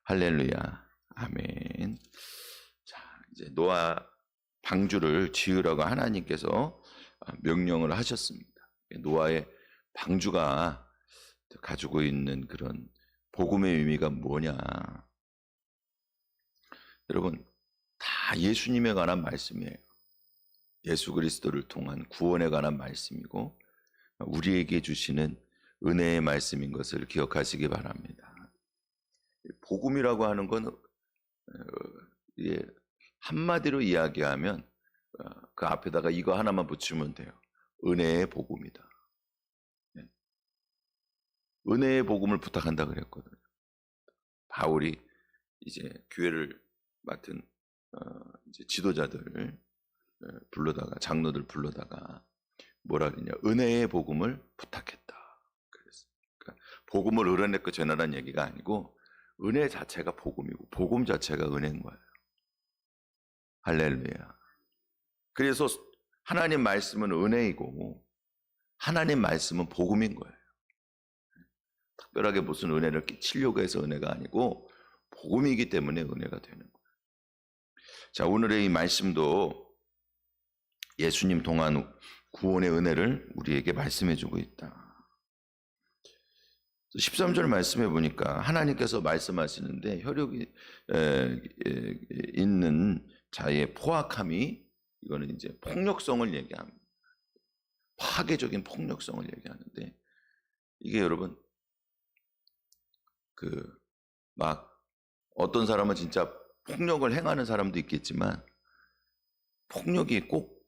할렐루야. 아멘. 자, 이제 노아 방주를 지으라고 하나님께서 명령을 하셨습니다. 노아의 방주가 가지고 있는 그런 복음의 의미가 뭐냐? 여러분, 다 예수님에 관한 말씀이에요. 예수 그리스도를 통한 구원에 관한 말씀이고 우리에게 주시는 은혜의 말씀인 것을 기억하시기 바랍니다. 복음이라고 하는 건 한마디로 이야기하면 그 앞에다가 이거 하나만 붙이면 돼요. 은혜의 복음이다. 은혜의 복음을 부탁한다 그랬거든요. 바울이 이제 교회를 맡은 이제 지도자들 불러다가 장로들 불러다가 뭐라 그러냐, 은혜의 복음을 부탁했다. 그랬어요. 그러니까 복음을 을어냈고 전하라는 얘기가 아니고 은혜 자체가 복음이고 복음 자체가 은혜인 거예요. 할렐루야. 그래서 하나님 말씀은 은혜이고 하나님 말씀은 복음인 거예요. 특별하게 무슨 은혜를 끼치려고 해서 은혜가 아니고 복음이기 때문에 은혜가 되는 거예요. 자, 오늘의 이 말씀도 예수님 통한 구원의 은혜를 우리에게 말씀해주고 있다. 13절 말씀해 보니까 하나님께서 말씀하시는데 혈육이 있는 자의 포악함이, 이거는 이제 폭력성을 얘기합니다. 파괴적인 폭력성을 얘기하는데, 이게 여러분 막 어떤 사람은 진짜 폭력을 행하는 사람도 있겠지만 폭력이 꼭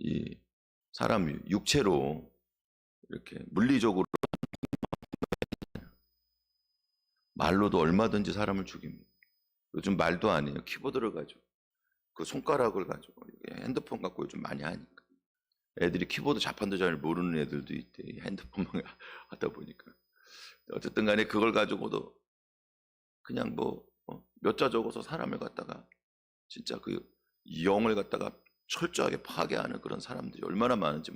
이 사람 육체로 이렇게 물리적으로 말로도 얼마든지 사람을 죽입니다. 요즘 말도 안 해요. 키보드를 가지고 그 손가락을 가지고 핸드폰 갖고 요즘 많이 하니까 애들이 키보드 자판도 잘 모르는 애들도 있대. 핸드폰만 하다 보니까. 어쨌든 간에 그걸 가지고도 그냥 몇 자 적어서 사람을 갖다가 진짜 그 영을 갖다가 철저하게 파괴하는 그런 사람들이 얼마나 많은지.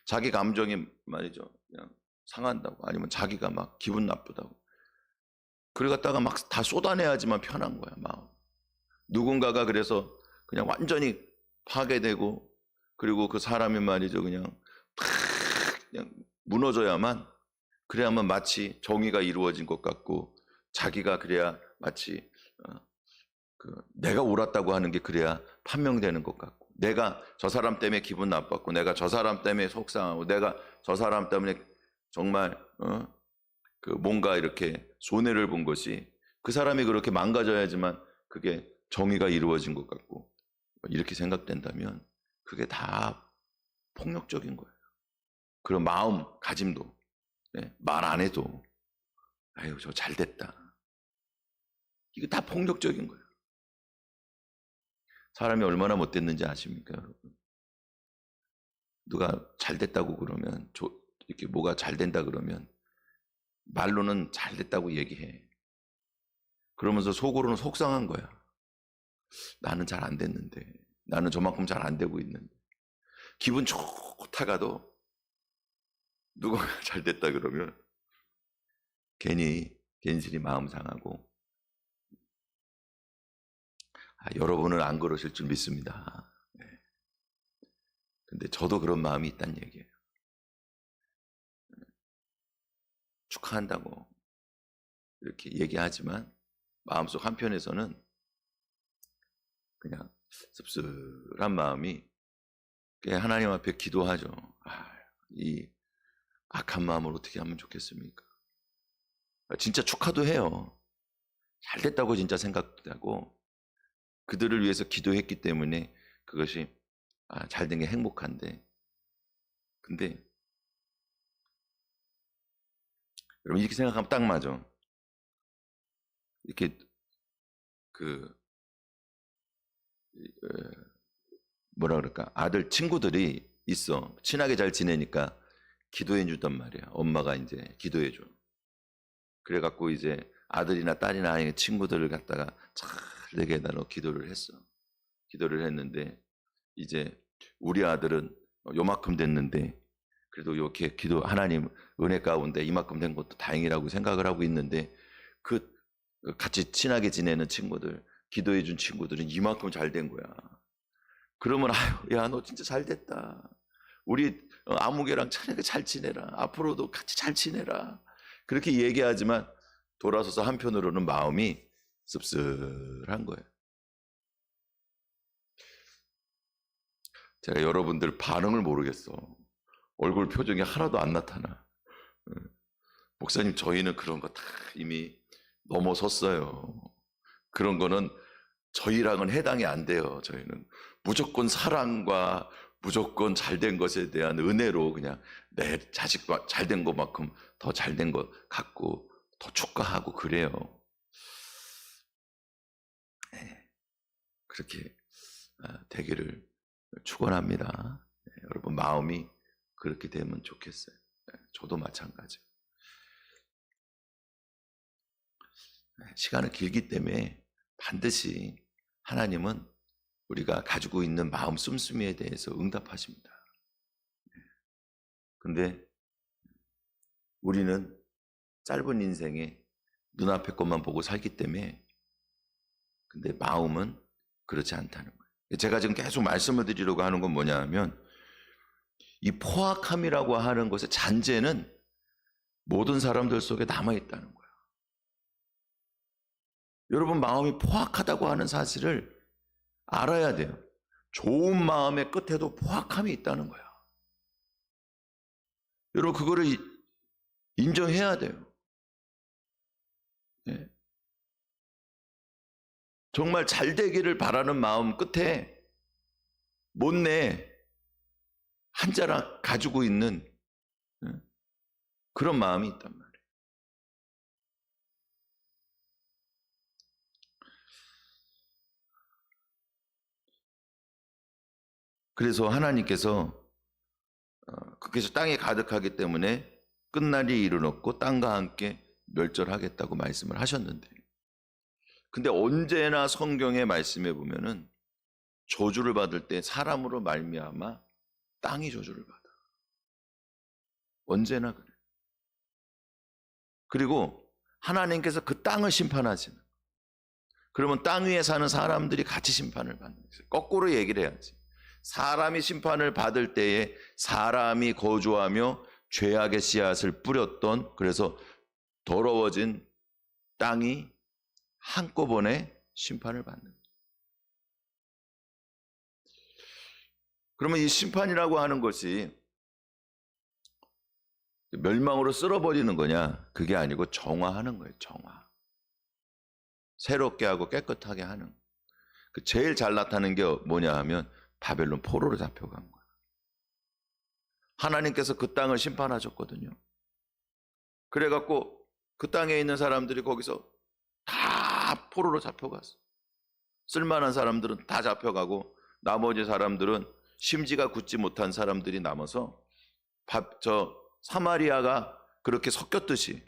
자기 감정이 말이죠, 그냥 상한다고, 아니면 자기가 막 기분 나쁘다고 그걸 갖다가 막 다 쏟아내야지만 편한 거야, 마음. 누군가가 그래서 그냥 완전히 파괴되고, 그리고 그 사람이 말이죠, 그냥 무너져야만, 그래야만 마치 정의가 이루어진 것 같고, 자기가 그래야 마치 내가 옳았다고 하는 게 그래야 판명되는 것 같고, 내가 저 사람 때문에 기분 나빴고, 내가 저 사람 때문에 속상하고, 내가 저 사람 때문에 정말 뭔가 이렇게 손해를 본 것이, 그 사람이 그렇게 망가져야지만 그게 정의가 이루어진 것 같고, 이렇게 생각된다면 그게 다 폭력적인 거예요. 그런 마음가짐도, 말 안 해도 아유 저 잘됐다, 이거 다 폭력적인 거예요. 사람이 얼마나 못됐는지 아십니까, 여러분? 누가 잘됐다고 그러면, 이렇게 뭐가 잘된다 그러면 말로는 잘됐다고 얘기해. 그러면서 속으로는 속상한 거야. 나는 잘 안 됐는데, 나는 저만큼 잘 안 되고 있는데. 기분 좋다가도 누가 잘 됐다 그러면 괜시리 마음 상하고. 여러분은 안 그러실 줄 믿습니다. 근데 저도 그런 마음이 있다는 얘기예요. 축하한다고 이렇게 얘기하지만 마음속 한편에서는 그냥 씁쓸한 마음이, 하나님 앞에 기도하죠. 이 악한 마음을 어떻게 하면 좋겠습니까? 진짜 축하도 해요. 잘 됐다고 진짜 생각하고, 그들을 위해서 기도했기 때문에 그것이 잘 된 게 행복한데, 근데 여러분 이렇게 생각하면 딱 맞아. 이렇게 뭐라 그럴까, 아들 친구들이 있어. 친하게 잘 지내니까 기도해 주단 말이야. 엄마가 이제 기도해 줘. 그래갖고 이제 아들이나 딸이나 아니 친구들을 갖다가 잘 되게 해달라고 기도를 했어. 기도를 했는데 이제 우리 아들은 요만큼 됐는데 그래도 이렇게 하나님 은혜 가운데 이만큼 된 것도 다행이라고 생각을 하고 있는데, 그 같이 친하게 지내는 친구들, 기도해 준 친구들은 이만큼 잘 된 거야. 그러면 아유, 야, 너 진짜 잘 됐다. 우리 아무개랑 친하게 잘 지내라. 앞으로도 같이 잘 지내라. 그렇게 얘기하지만 돌아서서 한편으로는 마음이 씁쓸한 거예요. 제가 여러분들 반응을 모르겠어. 얼굴 표정이 하나도 안 나타나. 목사님, 저희는 그런 거 다 이미 넘어섰어요. 그런 거는 저희랑은 해당이 안 돼요. 저희는 무조건 사랑과 무조건 잘된 것에 대한 은혜로 그냥 내 자식과 잘된 것만큼 더 잘된 것 갖고 더 축하하고 그래요. 네, 그렇게 되기를 축원합니다. 네, 여러분 마음이 그렇게 되면 좋겠어요. 네, 저도 마찬가지. 시간은 길기 때문에 반드시 하나님은 우리가 가지고 있는 마음 씀씀이에 대해서 응답하십니다. 근데 우리는 짧은 인생에 눈앞의 것만 보고 살기 때문에 근데 마음은 그렇지 않다는 거예요. 제가 지금 계속 말씀을 드리려고 하는 건 뭐냐 하면 이 포악함이라고 하는 것의 잔재는 모든 사람들 속에 남아있다는 거예요. 여러분 마음이 포악하다고 하는 사실을 알아야 돼요. 좋은 마음의 끝에도 포악함이 있다는 거야. 여러분 그거를 인정해야 돼요. 네. 정말 잘 되기를 바라는 마음 끝에 못내 한 자락 가지고 있는 그런 마음이 있단 말이에요. 그래서 하나님께서 그께서 땅에 가득하기 때문에 끝날이 이르렀고 땅과 함께 멸절하겠다고 말씀을 하셨는데 근데 언제나 성경의 말씀에 보면은 저주를 받을 때 사람으로 말미암아 땅이 저주를 받아. 언제나 그래. 그리고 하나님께서 그 땅을 심판하시는. 그러면 땅 위에 사는 사람들이 같이 심판을 받는 거예요. 거꾸로 얘기를 해야지. 사람이 심판을 받을 때에 사람이 거주하며 죄악의 씨앗을 뿌렸던 그래서 더러워진 땅이 한꺼번에 심판을 받는 거예요. 그러면 이 심판이라고 하는 것이 멸망으로 쓸어버리는 거냐? 그게 아니고 정화하는 거예요. 정화. 새롭게 하고 깨끗하게 하는. 그 제일 잘 나타나는 게 뭐냐 하면 바벨론 포로로 잡혀간 거예요. 하나님께서 그 땅을 심판하셨거든요. 그래갖고 그 땅에 있는 사람들이 거기서 다 포로로 잡혀갔어. 쓸만한 사람들은 다 잡혀가고 나머지 사람들은 심지가 굳지 못한 사람들이 남아서 사마리아가 그렇게 섞였듯이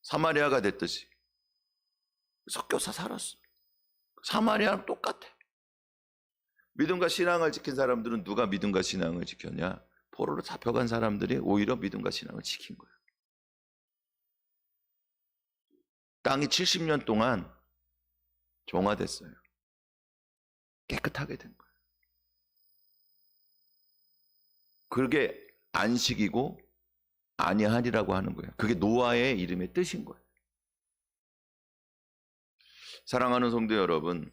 사마리아가 됐듯이 섞여서 살았어. 사마리아는 똑같아. 믿음과 신앙을 지킨 사람들은 누가 믿음과 신앙을 지켰냐? 포로로 잡혀간 사람들이 오히려 믿음과 신앙을 지킨 거예요. 땅이 70년 동안 정화됐어요. 깨끗하게 된 거예요. 그게 안식이고 안위하리라고 하는 거예요. 그게 노아의 이름의 뜻인 거예요. 사랑하는 성도 여러분,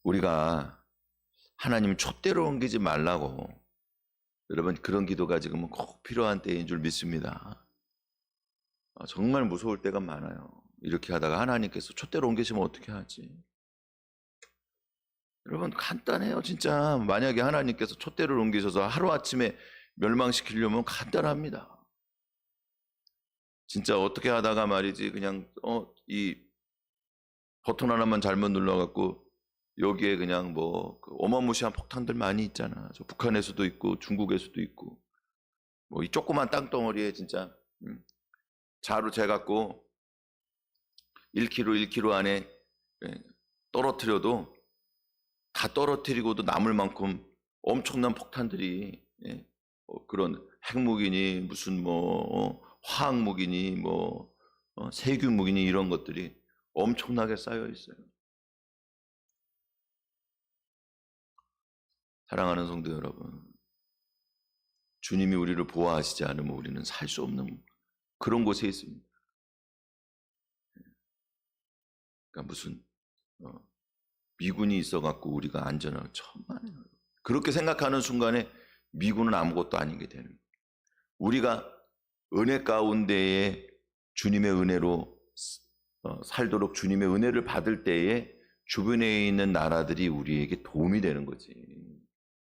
우리가 하나님 촛대로 옮기지 말라고 여러분 그런 기도가 지금은 꼭 필요한 때인 줄 믿습니다. 정말 무서울 때가 많아요. 이렇게 하다가 하나님께서 촛대로 옮기시면 어떻게 하지? 여러분 간단해요. 진짜 만약에 하나님께서 촛대를 옮기셔서 하루아침에 멸망시키려면 간단합니다. 진짜 어떻게 하다가 말이지 그냥 이 버튼 하나만 잘못 눌러갖고 여기에 그냥 뭐 어마무시한 폭탄들 많이 있잖아. 저 북한에서도 있고 중국에서도 있고 뭐 이 조그만 땅덩어리에 진짜 자루 재갖고 1km 안에 떨어뜨려도 다 떨어뜨리고도 남을 만큼 엄청난 폭탄들이 그런 핵무기니 무슨 뭐 화학무기니 뭐 세균, 무기니 이런 것들이 엄청나게 쌓여 있어요. 사랑하는 성도 여러분, 주님이 우리를 보호하시지 않으면 우리는 살 수 없는 그런 곳에 있습니다. 그러니까 무슨 미군이 있어갖고 우리가 안전하고 천만에요. 그렇게 생각하는 순간에 미군은 아무것도 아닌 게 되는 거예요. 우리가 은혜 가운데에 주님의 은혜로 살도록 주님의 은혜를 받을 때에 주변에 있는 나라들이 우리에게 도움이 되는 거지.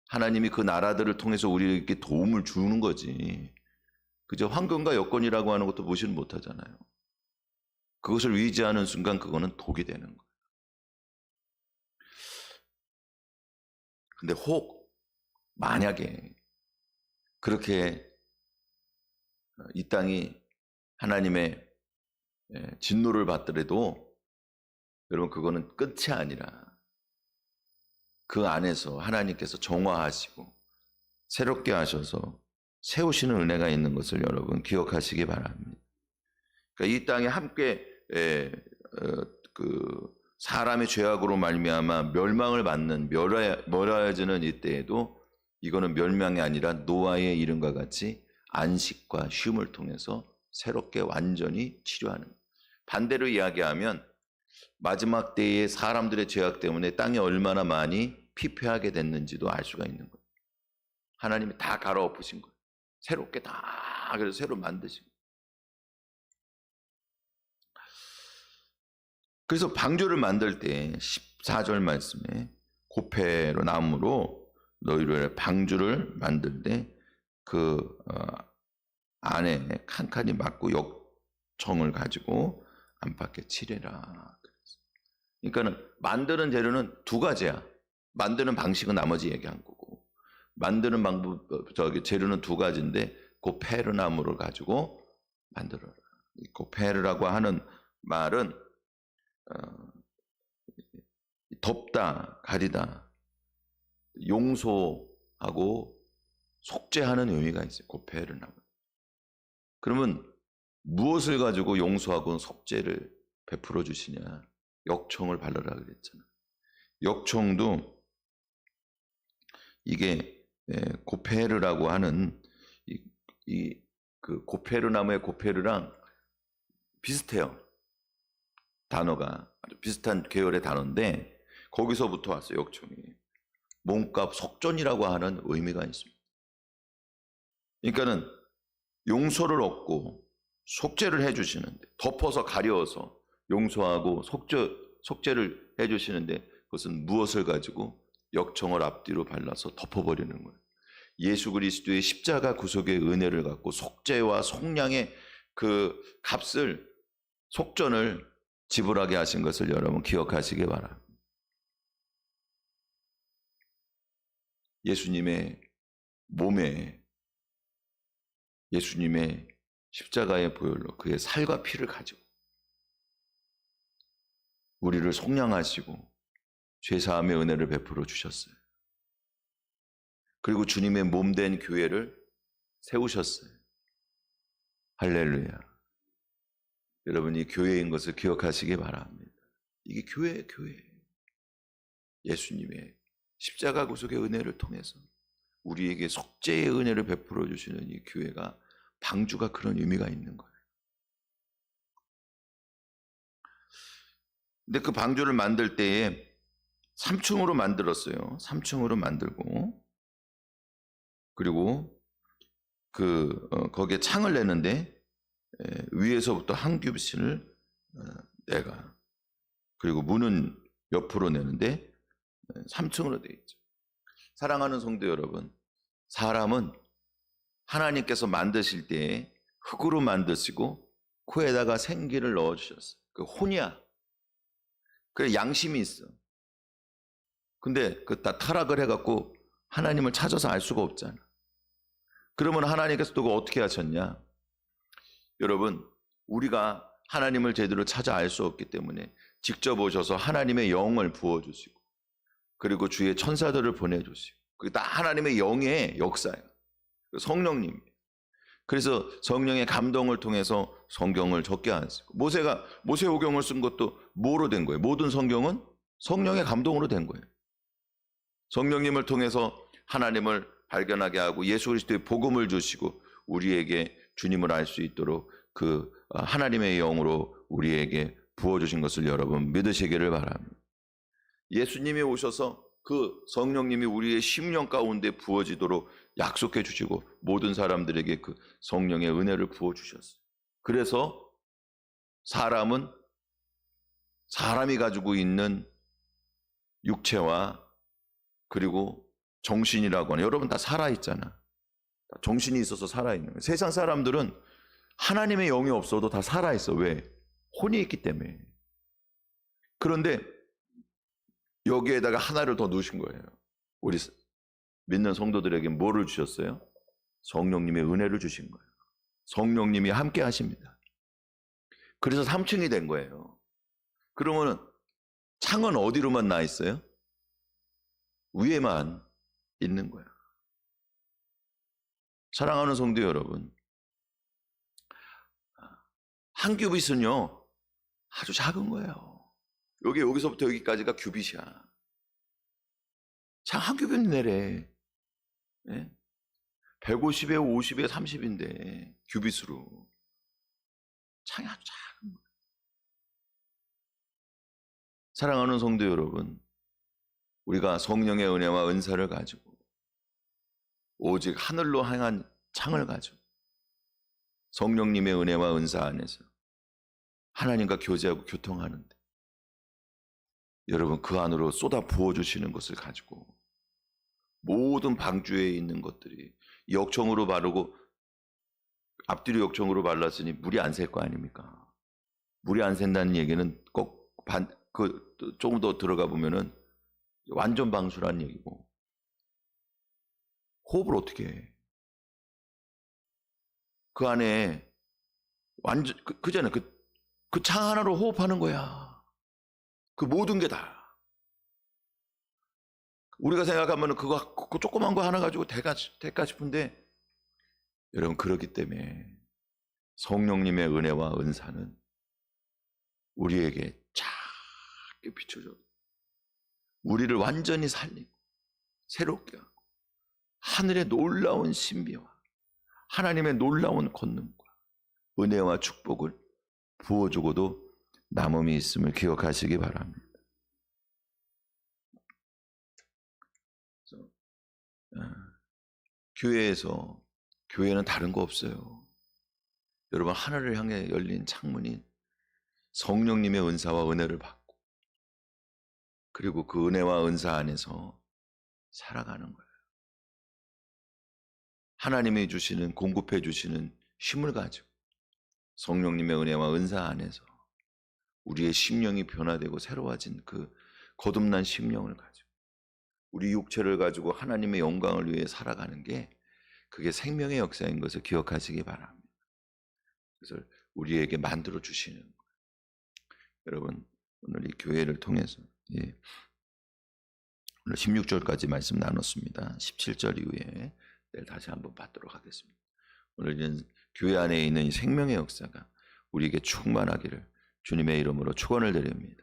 하나님이 그 나라들을 통해서 우리에게 도움을 주는 거지. 그저 환경과 여건이라고 하는 것도 무시를 못하잖아요. 그것을 의지하는 순간 그거는 독이 되는 거예요. 근데 혹 만약에 그렇게 이 땅이 하나님의 진노를 받더라도 여러분 그거는 끝이 아니라 그 안에서 하나님께서 정화하시고 새롭게 하셔서 세우시는 은혜가 있는 것을 여러분 기억하시기 바랍니다. 그러니까 이 땅에 함께 그 사람의 죄악으로 말미암아 멸망을 받는 멸하여지는 이때에도 이거는 멸망이 아니라 노아의 이름과 같이 안식과 쉼을 통해서 새롭게 완전히 치료하는 거예요. 반대로 이야기하면 마지막 때에 사람들의 죄악 때문에 땅이 얼마나 많이 피폐하게 됐는지도 알 수가 있는 거예요. 하나님이 다 갈아엎으신 거예요. 새롭게 다 그래서 새로 만드신 거예요. 그래서 방주를 만들 때 14절 말씀에 고페로 나무로 너희를 방주를 만들 때 그 안에 칸칸이 막고 역청을 가지고 안팎에 칠해라. 그러니까는 만드는 재료는 두 가지야. 만드는 방식은 나머지 얘기한 거고, 만드는 방법 재료는 두 가지인데 고페르 나무를 가지고 만들어라. 이 고페르라고 하는 말은 덮다, 가리다, 용서하고 속죄하는 의미가 있어요. 고페르 나무. 그러면 무엇을 가지고 용서하고 속죄를 베풀어 주시냐? 역청을 바르라 그랬잖아. 역청도 이게 고페르라고 하는 그 고페르 나무의 고페르랑 비슷해요. 단어가 아주 비슷한 계열의 단어인데 거기서부터 왔어요. 역청이 몸값 속전이라고 하는 의미가 있습니다. 그러니까는 용서를 얻고 속죄를 해주시는데, 덮어서 가려워서 용서하고 속죄를 해주시는데 그것은 무엇을 가지고? 역청을 앞뒤로 발라서 덮어버리는 거예요. 예수 그리스도의 십자가 구속의 은혜를 갖고 속죄와 속량의 그 값을, 속전을 지불하게 하신 것을 여러분 기억하시기 바랍니다. 예수님의 몸에, 예수님의 십자가의 보혈로 그의 살과 피를 가지고 우리를 속량하시고 죄사함의 은혜를 베풀어 주셨어요. 그리고 주님의 몸된 교회를 세우셨어요. 할렐루야. 여러분 이 교회인 것을 기억하시기 바랍니다. 이게 교회예요, 교회. 예수님의 십자가 구속의 은혜를 통해서 우리에게 속죄의 은혜를 베풀어 주시는 이 교회가, 방주가 그런 의미가 있는 거예요. 근데 그 방주를 만들 때에 3층으로 만들었어요. 3층으로 만들고, 그리고 거기에 창을 내는데 위에서부터 한 큐빗을 내가, 그리고 문은 옆으로 내는데 3층으로 되어 있죠. 사랑하는 성도 여러분, 사람은 하나님께서 만드실 때 흙으로 만드시고 코에다가 생기를 넣어주셨어요. 그 혼이야. 그래 양심이 있어. 근데 그 다 타락을 해갖고 하나님을 찾아서 알 수가 없잖아. 그러면 하나님께서 또 어떻게 하셨냐? 여러분, 우리가 하나님을 제대로 찾아 알 수 없기 때문에 직접 오셔서 하나님의 영을 부어주시고, 그리고 주의 천사들을 보내주시고, 그게 다 하나님의 영의 역사예요. 성령님. 그래서 성령의 감동을 통해서 성경을 적게 안 쓰고, 모세가 모세오경을 쓴 것도 뭐로 된 거예요? 모든 성경은 성령의 감동으로 된 거예요. 성령님을 통해서 하나님을 발견하게 하고 예수 그리스도의 복음을 주시고 우리에게 주님을 알 수 있도록 그 하나님의 영으로 우리에게 부어주신 것을 여러분 믿으시기를 바랍니다. 예수님이 오셔서 그 성령님이 우리의 심령 가운데 부어지도록 약속해 주시고 모든 사람들에게 그 성령의 은혜를 부어주셨어요. 그래서 사람은 사람이 가지고 있는 육체와 그리고 정신이라고 하는, 여러분 다 살아있잖아. 정신이 있어서 살아있는 거예요. 세상 사람들은 하나님의 영이 없어도 다 살아있어. 왜? 혼이 있기 때문에. 그런데 여기에다가 하나를 더 넣으신 거예요. 우리 믿는 성도들에게 뭐를 주셨어요? 성령님의 은혜를 주신 거예요. 성령님이 함께 하십니다. 그래서 3층이 된 거예요. 그러면 창은 어디로만 나 있어요? 위에만 있는 거예요. 사랑하는 성도 여러분, 한 큐빗은요 아주 작은 거예요. 여기서부터 여기까지가 큐빗이야. 창 한 큐빗 내래. 150에 50에 30인데 큐빗으로 창이 아주 작은 거예요. 사랑하는 성도 여러분, 우리가 성령의 은혜와 은사를 가지고 오직 하늘로 향한 창을 가지고 성령님의 은혜와 은사 안에서 하나님과 교제하고 교통하는데 여러분 그 안으로 쏟아 부어주시는 것을 가지고 모든 방주에 있는 것들이 역청으로 바르고 앞뒤로 역청으로 발랐으니 물이 안 셀 거 아닙니까? 물이 안 샌다는 얘기는 꼭 조금 더 들어가 보면은 완전 방수라는 얘기고, 호흡을 어떻게 해? 그 안에 완전 그잖아요. 그 창 하나로 호흡하는 거야. 그 모든 게 다. 우리가 생각하면 그거 조그만 거 하나 가지고 될까 싶은데 여러분 그렇기 때문에 성령님의 은혜와 은사는 우리에게 작게 비춰줘. 우리를 완전히 살리고 새롭게 하고 하늘의 놀라운 신비와 하나님의 놀라운 권능과 은혜와 축복을 부어주고도 남음이 있음을 기억하시기 바랍니다. 교회는 다른 거 없어요. 여러분 하늘을 향해 열린 창문인 성령님의 은사와 은혜를 받고 그리고 그 은혜와 은사 안에서 살아가는 거예요. 하나님이 주시는 공급해 주시는 힘을 가지고 성령님의 은혜와 은사 안에서 우리의 심령이 변화되고 새로워진 그 거듭난 심령을 가지고 우리 육체를 가지고 하나님의 영광을 위해 살아가는 게 그게 생명의 역사인 것을 기억하시기 바랍니다. 그래서 우리에게 만들어 주시는 거예요. 여러분 오늘 이 교회를 통해서 오늘 16절까지 말씀 나눴습니다. 17절 이후에 내일 다시 한번 받도록 하겠습니다. 오늘은 교회 안에 있는 이 생명의 역사가 우리에게 충만하기를 주님의 이름으로 축원을 드립니다.